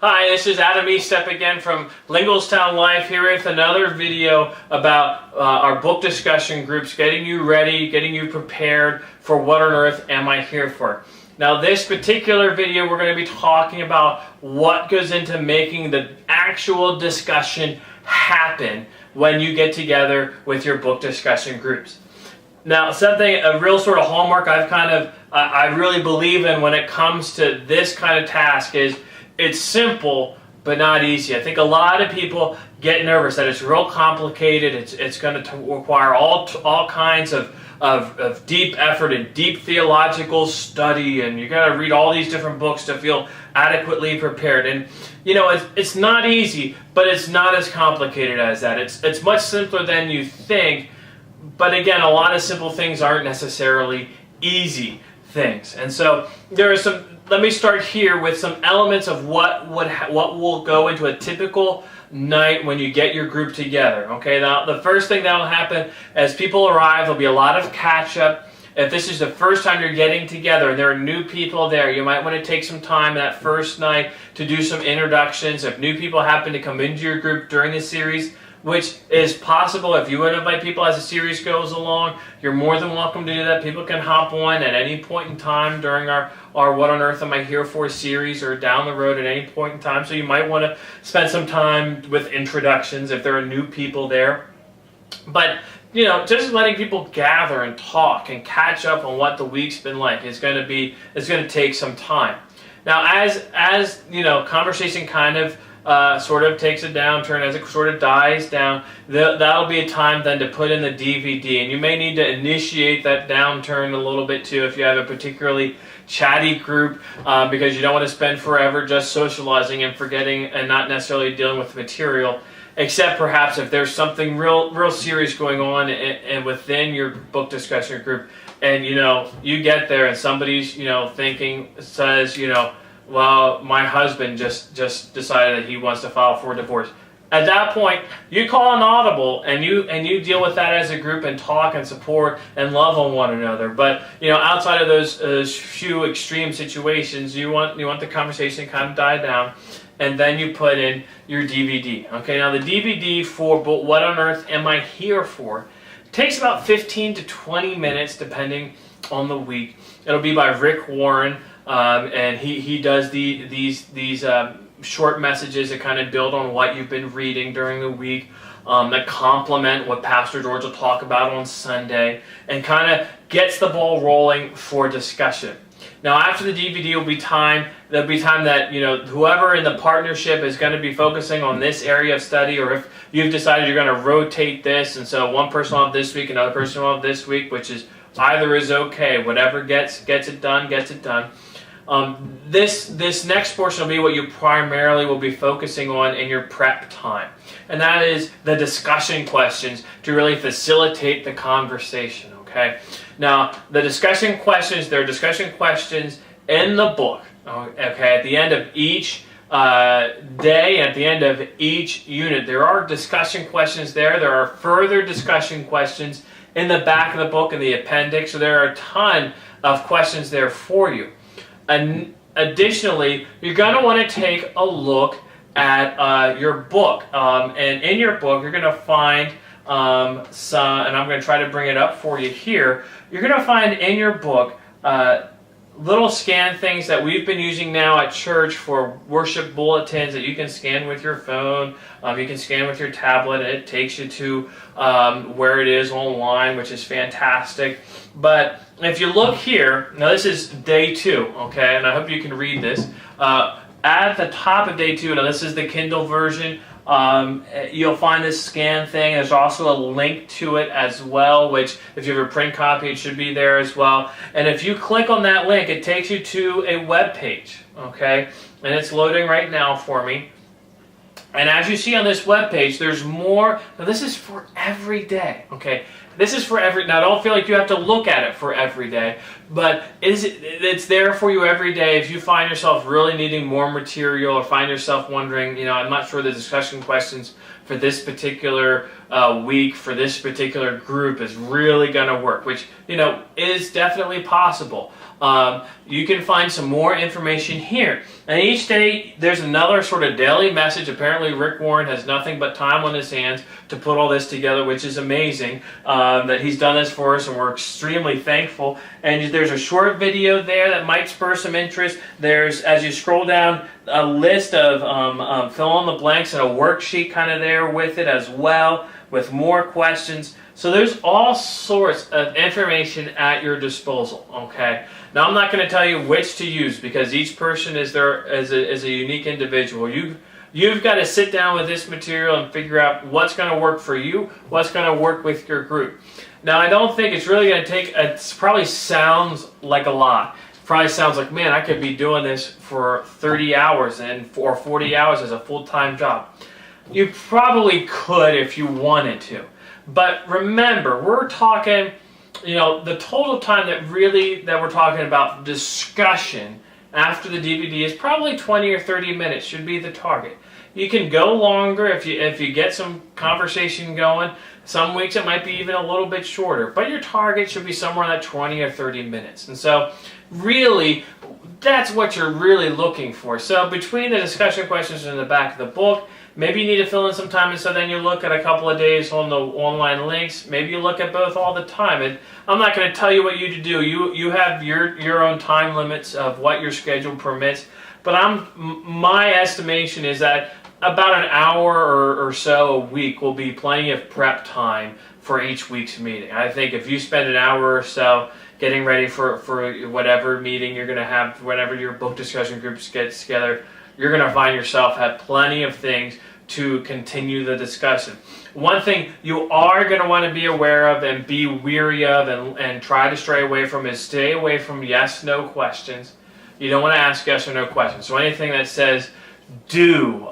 Hi, this is Adam Estep again from Linglestown Life here with another video about our book discussion groups, getting you ready, getting you prepared for what on earth am I here for. Now this particular video we're going to be talking about what goes into making the actual discussion happen when you get together with your book discussion groups. Now a real sort of hallmark I really believe in when it comes to this kind of task is it's simple, but not easy. I think a lot of people get nervous that it's real complicated. It's going to require all kinds of deep effort and deep theological study, and you got to read all these different books to feel adequately prepared. And you know, it's not easy, but it's not as complicated as that. It's much simpler than you think. But again, a lot of simple things aren't necessarily easy things. And so there are some. Let me start here with some elements of what will go into a typical night when you get your group together. Okay, now the first thing that will happen as people arrive, there'll be a lot of catch-up. If this is the first time you're getting together and there are new people there, you might want to take some time that first night to do some introductions. If new people happen to come into your group during the series, which is possible if you would invite people as the series goes along, you're more than welcome to do that. People can hop on at any point in time during our What on Earth Am I Here For series, or down the road at any point in time. So you might want to spend some time with introductions if there are new people there. But you know, just letting people gather and talk and catch up on what the week's been like is going to take some time. Now, as you know, conversation kind of sort of takes a downturn, as it sort of dies down, that'll be a time then to put in the DVD. And you may need to initiate that downturn a little bit too if you have a particularly chatty group, because you don't want to spend forever just socializing and forgetting and not necessarily dealing with the material, except perhaps if there's something real serious going on and within your book discussion group, and you know, you get there and somebody's, you know, says, you know, well, my husband just decided that he wants to file for divorce. At that point, you call an audible and you deal with that as a group and talk and support and love on one another. But you know, outside of those few extreme situations, you want the conversation to kind of die down, and then you put in your DVD. Okay, now the DVD for But What on Earth Am I Here For takes about 15 to 20 minutes depending on the week. It'll be by Rick Warren. And he does these short messages that kind of build on what you've been reading during the week, that complement what Pastor George will talk about on Sunday, and kind of gets the ball rolling for discussion. Now, after the DVD there'll be time that, you know, whoever in the partnership is going to be focusing on this area of study, or if you've decided you're going to rotate this, and so one person will have this week, another person will have this week, which is either is okay. Whatever gets it done, gets it done. This next portion will be what you primarily will be focusing on in your prep time, and that is the discussion questions to really facilitate the conversation. Okay, now the discussion questions, there are discussion questions in the book. Okay, at the end of each day, at the end of each unit, there are discussion questions there. There are further discussion questions in the back of the book in the appendix, so there are a ton of questions there for you. And additionally, you're going to want to take a look at your book. And in your book, you're going to find some, and I'm going to try to bring it up for you here. You're going to find in your book little scan things that we've been using now at church for worship bulletins that you can scan with your phone. You can scan with your tablet, and it takes you to where it is online, which is fantastic. But if you look here, now this is day 2, okay, and I hope you can read this. At the top of day 2, now this is the Kindle version, you'll find this scan thing. There's also a link to it as well, which if you have a print copy, it should be there as well. And if you click on that link, it takes you to a web page, okay, and it's loading right now for me. And as you see on this web page, there's more. Now this is for every day, okay? This is for every. Now don't feel like you have to look at it for every day, but it's there for you every day. If you find yourself really needing more material, or find yourself wondering, you know, I'm not sure the discussion questions for this particular week, for this particular group is really going to work, which, you know, is definitely possible. you can find some more information here. And each day there's another sort of daily message. Apparently Rick Warren has nothing but time on his hands to put all this together, which is amazing that he's done this for us, and we're extremely thankful. And there's a short video there that might spur some interest. There's, as you scroll down, a list of fill in the blanks and a worksheet kind of there with it as well, with more questions. So there's all sorts of information at your disposal, okay? Now I'm not going to tell you which to use because each person is a unique individual. You've got to sit down with this material and figure out what's going to work for you, what's going to work with your group. Now I don't think it's really going to take, it probably sounds like a lot. It probably sounds like, man, I could be doing this for 30 hours or 40 hours as a full-time job. You probably could if you wanted to. But remember, we're talking, the total time that we're talking about discussion after the DVD is probably 20 or 30 minutes should be the target. You can go longer if you get some conversation going. Some weeks it might be even a little bit shorter, but your target should be somewhere in that 20 or 30 minutes. And so really, that's what you're really looking for. So between the discussion questions in the back of the book, maybe you need to fill in some time, and so then you look at a couple of days on the online links. Maybe you look at both all the time. And I'm not going to tell you what you to do. You have your own time limits of what your schedule permits. But my estimation is that about an hour or so a week will be plenty of prep time for each week's meeting. I think if you spend an hour or so getting ready for whatever meeting you're going to have, whenever your book discussion groups get together, you're going to find yourself have plenty of things to continue the discussion. One thing you are going to want to be aware of and be weary of and try to stray away from is stay away from yes/no questions. You don't want to ask yes or no questions. So anything that says do,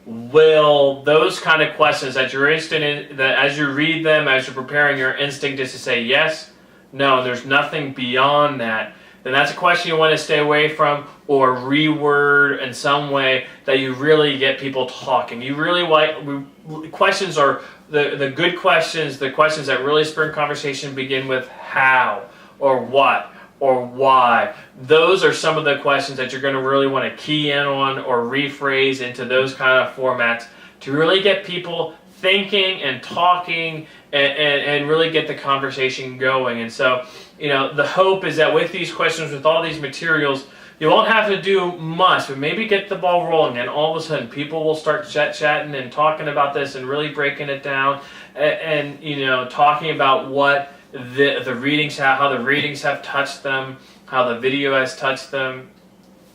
will, those kind of questions that you're interested in, that as you read them, as you're preparing, your instinct is to say yes, no, and there's nothing beyond that, then that's a question you want to stay away from, or reword in some way that you really get people talking. You really questions are the good questions, the questions that really spur conversation begin with how, or what, or why. Those are some of the questions that you're going to really want to key in on or rephrase into those kind of formats to really get people thinking and talking and really get the conversation going. And so, the hope is that with these questions, with all these materials, you won't have to do much, but maybe get the ball rolling, and all of a sudden people will start chatting and talking about this and really breaking it down and talking about what the readings, how the readings have touched them, how the video has touched them.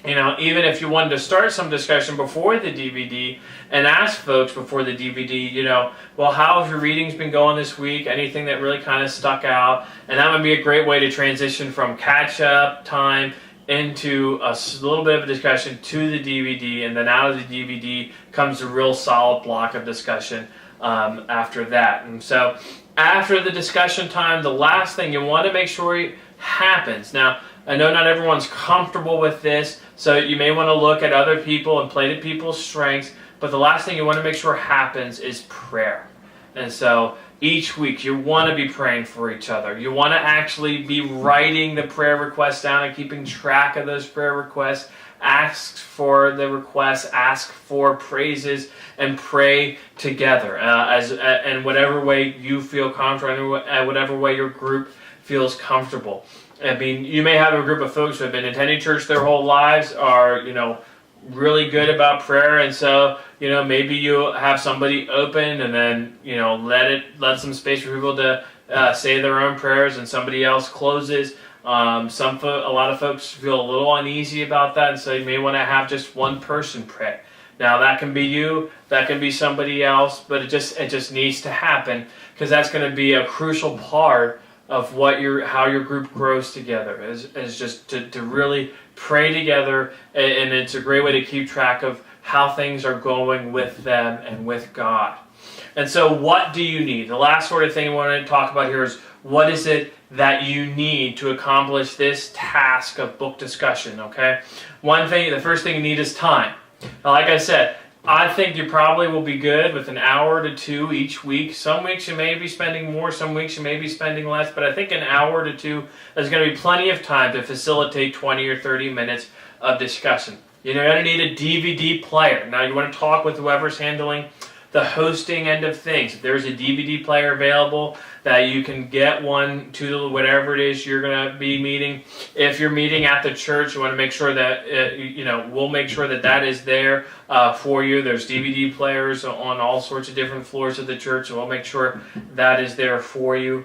Even if you wanted to start some discussion before the DVD and ask folks before the DVD, well, how have your readings been going this week? Anything that really kind of stuck out? And that would be a great way to transition from catch-up time into a little bit of a discussion to the DVD, and then out of the DVD comes a real solid block of discussion after that. And so after the discussion time, the last thing you want to make sure happens. Now, I know not everyone's comfortable with this, so you may want to look at other people and play to people's strengths, but the last thing you want to make sure happens is prayer. And so each week you want to be praying for each other. You want to actually be writing the prayer requests down and keeping track of those prayer requests. Ask for the requests, ask for praises, and pray together in whatever way you feel comfortable, whatever way your group feels comfortable. I mean, you may have a group of folks who have been attending church their whole lives, are, really good about prayer, and so, maybe you have somebody open and then, let some space for people to say their own prayers, and somebody else closes. A lot of folks feel a little uneasy about that, and so you may want to have just one person pray. Now that can be you, that can be somebody else, but it just needs to happen, because that's going to be a crucial part of how your group grows together, is just to really pray together, and it's a great way to keep track of how things are going with them and with God. And so what do you need? The last sort of thing I want to talk about here is, what is it that you need to accomplish this task of book discussion, okay? The first thing you need is time. Now, like I said, I think you probably will be good with an hour to two each week. Some weeks you may be spending more, some weeks you may be spending less, but I think an hour to two is going to be plenty of time to facilitate 20 or 30 minutes of discussion. You're going to need a DVD player. Now you want to talk with whoever's handling the hosting end of things. If there's a DVD player available, that you can get one to whatever it is you're going to be meeting. If you're meeting at the church, you want to make sure that, we'll make sure that that is there for you. There's DVD players on all sorts of different floors of the church, so we'll make sure that is there for you.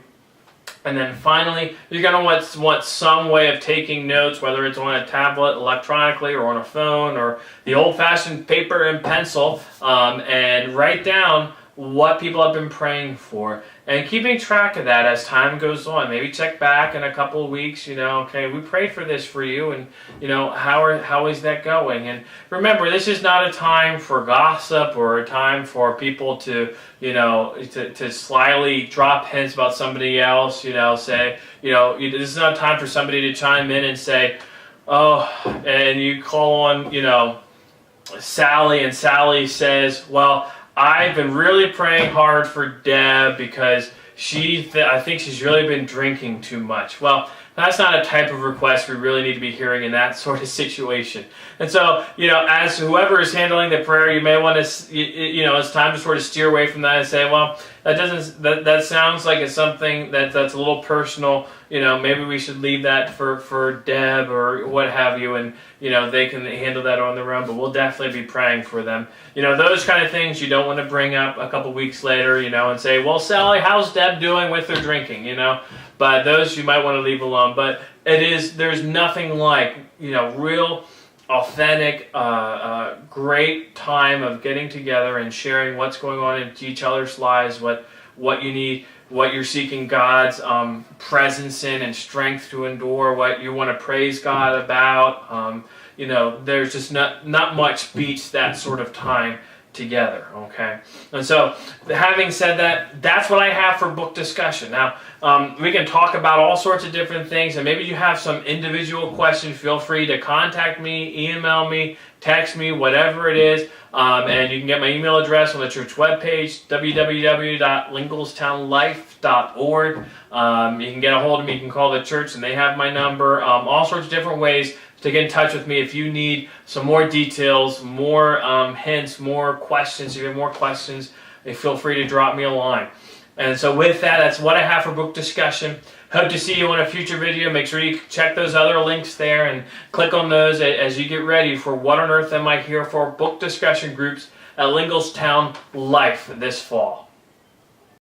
And then finally, you're going to want some way of taking notes, whether it's on a tablet electronically or on a phone or the old-fashioned paper and pencil, and write down what people have been praying for, and keeping track of that as time goes on. Maybe check back in a couple of weeks, okay, we prayed for this for you, and how is that going? And remember, this is not a time for gossip or a time for people to to slyly drop hints about somebody else, say, this is not a time for somebody to chime in and say, oh, and you call on, Sally, and Sally says, well, I've been really praying hard for Deb because I think she's really been drinking too much. Well, that's not a type of request we really need to be hearing in that sort of situation. And so, as whoever is handling the prayer, you may want to, it's time to sort of steer away from that and say, well, that sounds like it's something that's a little personal. Maybe we should leave that for Deb or what have you, and they can handle that on their own. But we'll definitely be praying for them. Those kind of things you don't want to bring up a couple weeks later, and say, well, Sally, how's Deb doing with her drinking? But those you might want to leave alone. But there's nothing like real, authentic, great time of getting together and sharing what's going on in each other's lives, what you need, what you're seeking God's presence in and strength to endure, what you want to praise God about. There's just not much beats that sort of time together, okay? And so, having said that, that's what I have for book discussion. Now, we can talk about all sorts of different things, and maybe you have some individual questions. Feel free to contact me, email me, text me, whatever it is, and you can get my email address on the church webpage, www.linglestownlife.org. You can get a hold of me, you can call the church, and they have my number, all sorts of different ways to get in touch with me if you need some more details, more hints, more questions. If you have more questions, feel free to drop me a line. And so with that, that's what I have for book discussion. Hope to see you on a future video. Make sure you check those other links there and click on those as you get ready for What on Earth Am I Here For? Book discussion groups at Linglestown Life this fall.